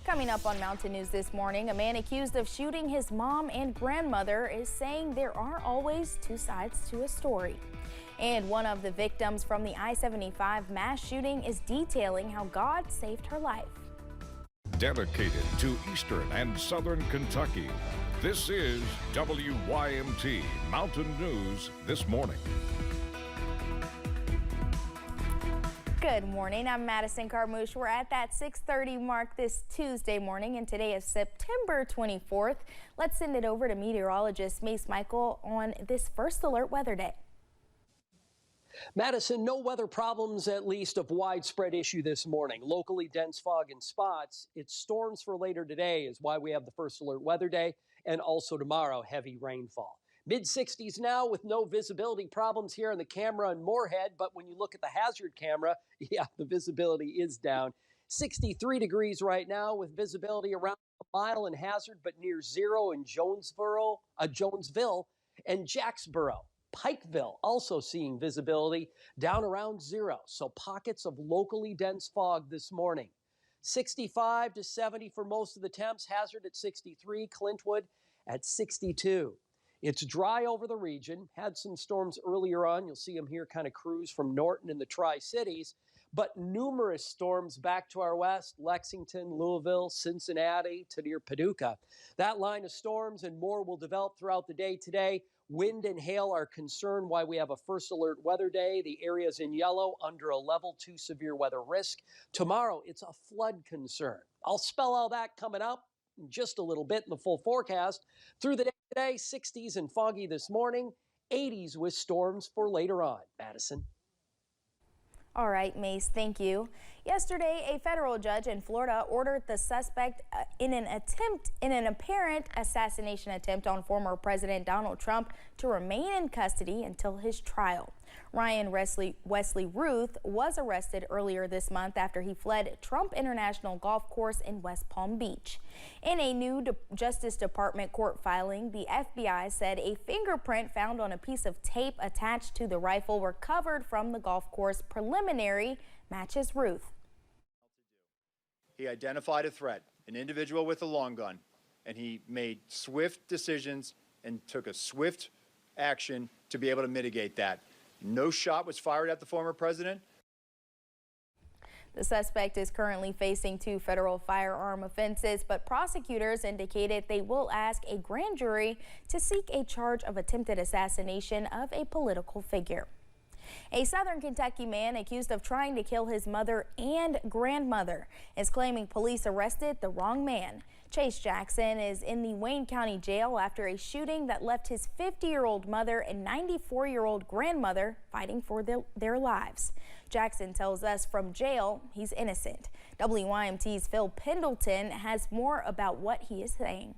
Coming up on Mountain News this morning, a man accused of shooting his mom and grandmother is saying there are always two sides to a story. And one of the victims from the I-75 mass shooting is detailing how God saved her life. Dedicated to Eastern and Southern Kentucky, this is WYMT Mountain News This Morning. Good morning, I'm Madison Carmouche. We're at that 6:30 mark this Tuesday morning, and today is September 24th. Let's send it over to meteorologist Mace Michael on this first alert weather day. Madison, no weather problems, at least of widespread issue this morning. Locally dense fog in spots. It's storms for later today is why we have the first alert weather day, and also tomorrow heavy rainfall. Mid-60s now with no visibility problems here on the camera in Moorhead, but when you look at the hazard camera, yeah, the visibility is down. 63 degrees right now with visibility around a mile in Hazard, but near zero in Jonesville and Jacksboro. Pikeville also seeing visibility down around zero, so pockets of locally dense fog this morning. 65 to 70 for most of the temps, Hazard at 63, Clintwood at 62. It's dry over the region. Had some storms earlier on. You'll see them here kind of cruise from Norton and the Tri-Cities, but numerous storms back to our west, Lexington, Louisville, Cincinnati to near Paducah. That line of storms and more will develop throughout the day today. Wind and hail are concerned why we have a first alert weather day. The areas in yellow under a level 2 severe weather risk. Tomorrow, it's a flood concern. I'll spell all that coming up in just a little bit in the full forecast. Through the day today, 60s and foggy this morning, 80s with storms for later on. Madison. All right, Mace, thank you. Yesterday, a federal judge in Florida ordered the suspect in an apparent assassination attempt on former President Donald Trump to remain in custody until his trial. Ryan Wesley Ruth was arrested earlier this month after he fled Trump International Golf Course in West Palm Beach. In a new Justice Department court filing, the FBI said a fingerprint found on a piece of tape attached to the rifle recovered from the golf course preliminary matches Ruth. He identified a threat, an individual with a long gun, and he made swift decisions and took a swift action to be able to mitigate that. No shot was fired at the former president. The suspect is currently facing 2 federal firearm offenses, but prosecutors indicated they will ask a grand jury to seek a charge of attempted assassination of a political figure. A Southern Kentucky man accused of trying to kill his mother and grandmother is claiming police arrested the wrong man. Chase Jackson is in the Wayne County Jail after a shooting that left his 50-year-old mother and 94-year-old grandmother fighting for their lives. Jackson tells us from jail he's innocent. WYMT's Phil Pendleton has more about what he is saying.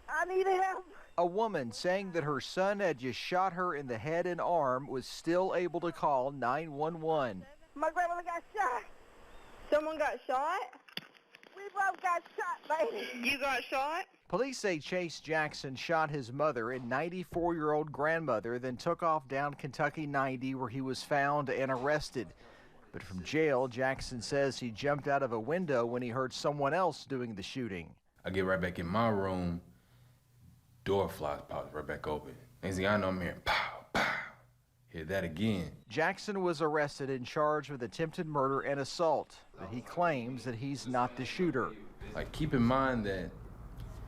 I need help. A woman saying that her son had just shot her in the head and arm was still able to call 911. My grandmother got shot. Someone got shot? We both got shot, baby. You got shot? Police say Chase Jackson shot his mother and 94-year-old grandmother, then took off down Kentucky 90 where he was found and arrested. But from jail, Jackson says he jumped out of a window when he heard someone else doing the shooting. I get right back in my room, door flies pops right back open. Next thing I know, I'm hearing pow, pow. Hear that again. Jackson was arrested and charged with attempted murder and assault, but he claims that he's not the shooter. Like, keep in mind that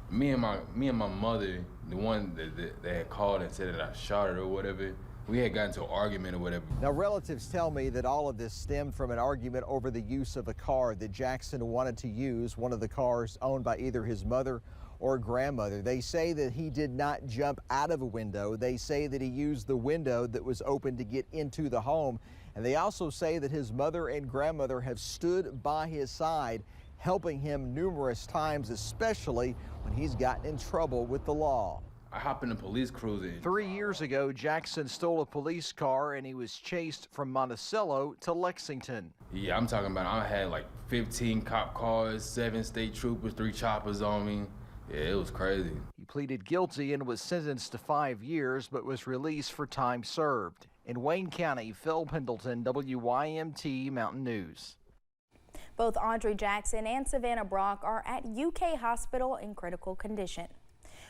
me and my mother, the one that had called and said that I shot her or whatever, we had gotten into an argument or whatever. Now, relatives tell me that all of this stemmed from an argument over the use of a car that Jackson wanted to use, one of the cars owned by either his mother or grandmother. They say that he did not jump out of a window. They say that he used the window that was open to get into the home. And they also say that his mother and grandmother have stood by his side, helping him numerous times, especially when he's gotten in trouble with the law. I hop in a police cruiser. 3 years ago, Jackson stole a police car and he was chased from Monticello to Lexington. Yeah, I'm talking about I had like 15 cop cars, 7 state troopers, 3 choppers on me. Yeah, it was crazy. He pleaded guilty and was sentenced to 5 years, but was released for time served. In Wayne County, Phil Pendleton, WYMT Mountain News. Both Audrey Jackson and Savannah Brock are at UK Hospital in critical condition.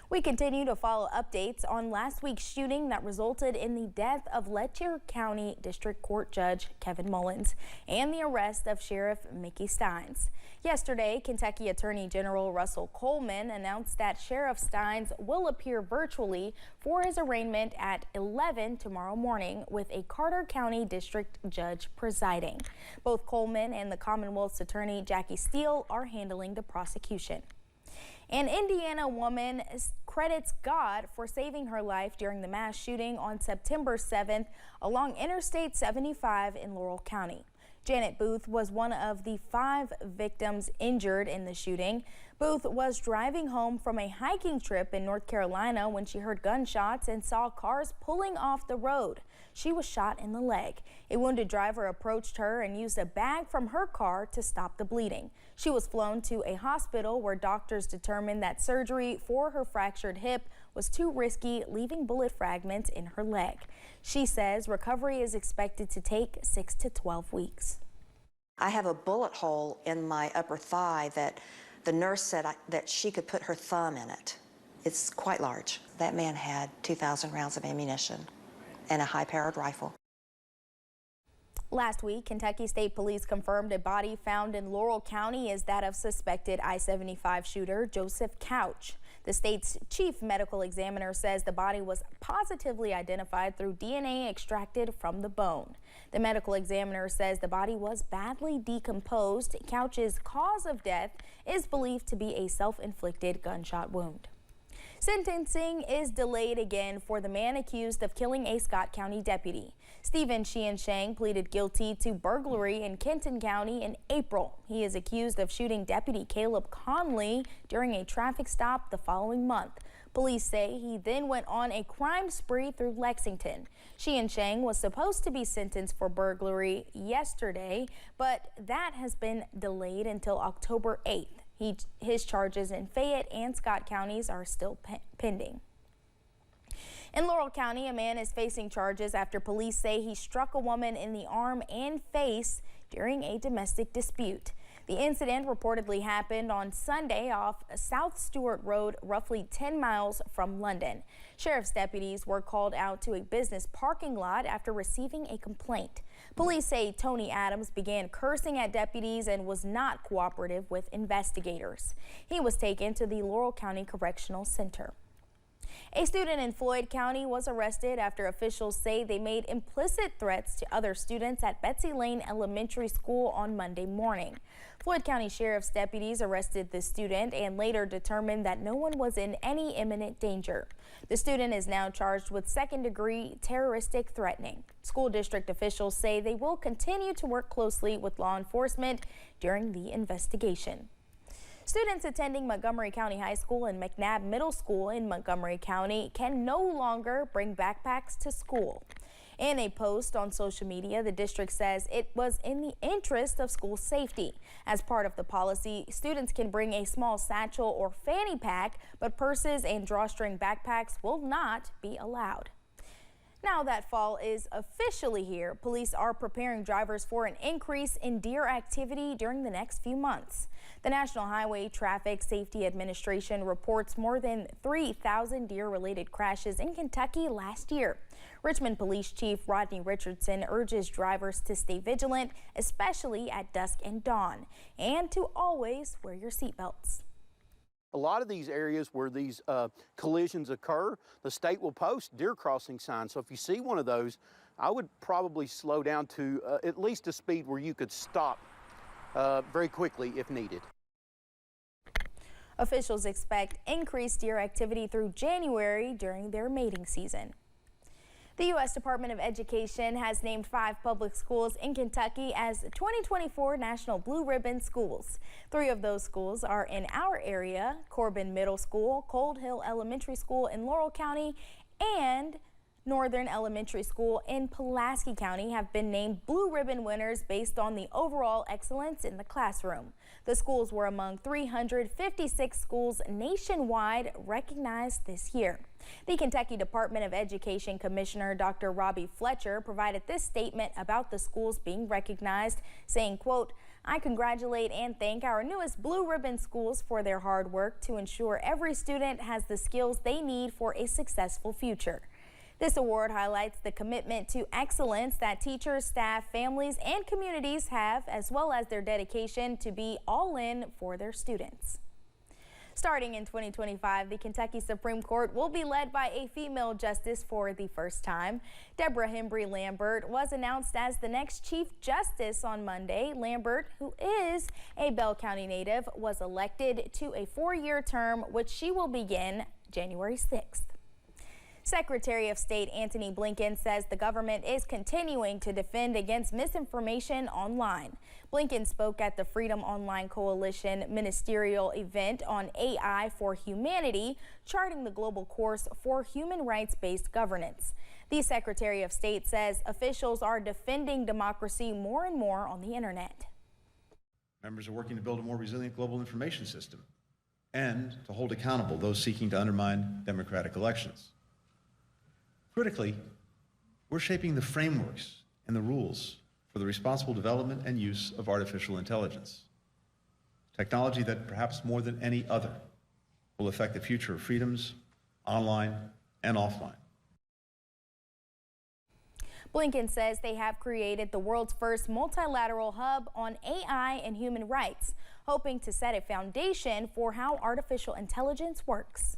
We continue to follow updates on last week's shooting that resulted in the death of Letcher County District Court Judge Kevin Mullins and the arrest of Sheriff Mickey Steins. Yesterday, Kentucky Attorney General Russell Coleman announced that Sheriff Steins will appear virtually for his arraignment at 11 tomorrow morning, with a Carter County District Judge presiding. Both Coleman and the Commonwealth's Attorney Jackie Steele are handling the prosecution. An Indiana woman credits God for saving her life during the mass shooting on September 7th along Interstate 75 in Laurel County. Janet Booth was one of the 5 victims injured in the shooting. Booth was driving home from a hiking trip in North Carolina when she heard gunshots and saw cars pulling off the road. She was shot in the leg. A wounded driver approached her and used a bag from her car to stop the bleeding. She was flown to a hospital where doctors determined that surgery for her fractured hip was too risky, leaving bullet fragments in her leg. She says recovery is expected to take 6 to 12 weeks. I have a bullet hole in my upper thigh that the nurse said that she could put her thumb in it. It's quite large. That man had 2,000 rounds of ammunition and a high-powered rifle. Last week, Kentucky State Police confirmed a body found in Laurel County is that of suspected I-75 shooter Joseph Couch. The state's chief medical examiner says the body was positively identified through DNA extracted from the bone. The medical examiner says the body was badly decomposed. Couch's cause of death is believed to be a self-inflicted gunshot wound. Sentencing is delayed again for the man accused of killing a Scott County deputy. Stephen Shang pleaded guilty to burglary in Kenton County in April. He is accused of shooting Deputy Caleb Conley during a traffic stop the following month. Police say he then went on a crime spree through Lexington. Shang was supposed to be sentenced for burglary yesterday, but that has been delayed until October 8th. His charges in Fayette and Scott counties are still pending. In Laurel County, a man is facing charges after police say he struck a woman in the arm and face during a domestic dispute. The incident reportedly happened on Sunday off South Stewart Road, roughly 10 miles from London. Sheriff's deputies were called out to a business parking lot after receiving a complaint. Police say Tony Adams began cursing at deputies and was not cooperative with investigators. He was taken to the Laurel County Correctional Center. A student in Floyd County was arrested after officials say they made implicit threats to other students at Betsy Lane Elementary School on Monday morning. Floyd County Sheriff's deputies arrested the student and later determined that no one was in any imminent danger. The student is now charged with second-degree terroristic threatening. School district officials say they will continue to work closely with law enforcement during the investigation. Students attending Montgomery County High School and McNabb Middle School in Montgomery County can no longer bring backpacks to school. In a post on social media, the district says it was in the interest of school safety. As part of the policy, students can bring a small satchel or fanny pack, but purses and drawstring backpacks will not be allowed. Now that fall is officially here, police are preparing drivers for an increase in deer activity during the next few months. The National Highway Traffic Safety Administration reports more than 3,000 deer-related crashes in Kentucky last year. Richmond Police Chief Rodney Richardson urges drivers to stay vigilant, especially at dusk and dawn, and to always wear your seatbelts. A lot of these areas where these collisions occur, the state will post deer crossing signs. So if you see one of those, I would probably slow down to at least a speed where you could stop very quickly if needed. Officials expect increased deer activity through January during their mating season. The U.S. Department of Education has named 5 public schools in Kentucky as 2024 National Blue Ribbon Schools. 3 of those schools are in our area: Corbin Middle School, Cold Hill Elementary School in Laurel County, and Northern Elementary School in Pulaski County have been named Blue Ribbon winners based on the overall excellence in the classroom. The schools were among 356 schools nationwide recognized this year. The Kentucky Department of Education Commissioner Dr. Robbie Fletcher provided this statement about the schools being recognized, saying, quote, I congratulate and thank our newest Blue Ribbon schools for their hard work to ensure every student has the skills they need for a successful future. This award highlights the commitment to excellence that teachers, staff, families, and communities have, as well as their dedication to be all in for their students. Starting in 2025, the Kentucky Supreme Court will be led by a female justice for the first time. Deborah Hembry Lambert was announced as the next Chief Justice on Monday. Lambert, who is a Bell County native, was elected to a 4-year term, which she will begin January 6th. Secretary of State Antony Blinken says the government is continuing to defend against misinformation online. Blinken spoke at the Freedom Online Coalition ministerial event on AI for Humanity, charting the global course for human rights-based governance. The Secretary of State says officials are defending democracy more and more on the internet. Members are working to build a more resilient global information system and to hold accountable those seeking to undermine democratic elections. Critically, we're shaping the frameworks and the rules for the responsible development and use of artificial intelligence, technology that perhaps more than any other will affect the future of freedoms online and offline. Blinken says they have created the world's first multilateral hub on AI and human rights, hoping to set a foundation for how artificial intelligence works.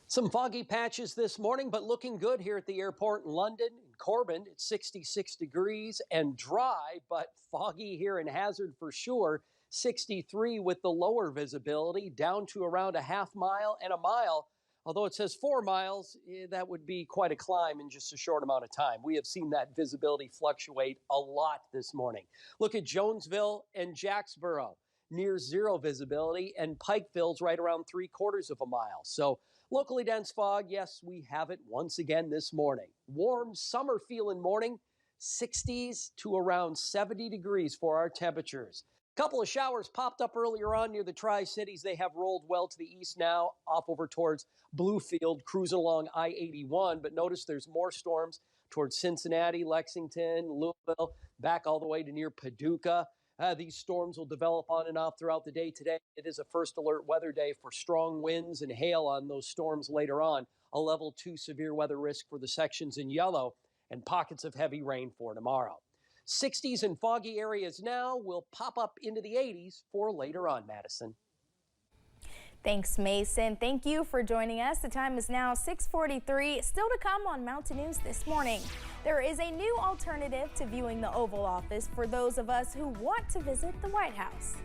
Some foggy patches this morning, but looking good here at the airport in London. In Corbin, it's 66 degrees and dry, but foggy here in Hazard for sure. 63 with the lower visibility, down to around a half mile and a mile. Although it says 4 miles, that would be quite a climb in just a short amount of time. We have seen that visibility fluctuate a lot this morning. Look at Jonesville and Jacksboro, near zero visibility, and Pikeville's right around 3/4 of a mile. So locally dense fog, yes, we have it once again this morning. Warm summer feeling morning, 60s to around 70 degrees for our temperatures. A couple of showers popped up earlier on near the Tri-Cities. They have rolled well to the east now, off over towards Bluefield, cruising along I-81. But notice there's more storms towards Cincinnati, Lexington, Louisville, back all the way to near Paducah. These storms will develop on and off throughout the day today. It is a first alert weather day for strong winds and hail on those storms later on. A level 2 severe weather risk for the sections in yellow and pockets of heavy rain for tomorrow. 60s and foggy areas now will pop up into the 80s for later on, Madison. Thanks, Mason. Thank you for joining us. The time is now 6:43. Still to come on Mountain News this morning. There is a new alternative to viewing the Oval Office for those of us who want to visit the White House.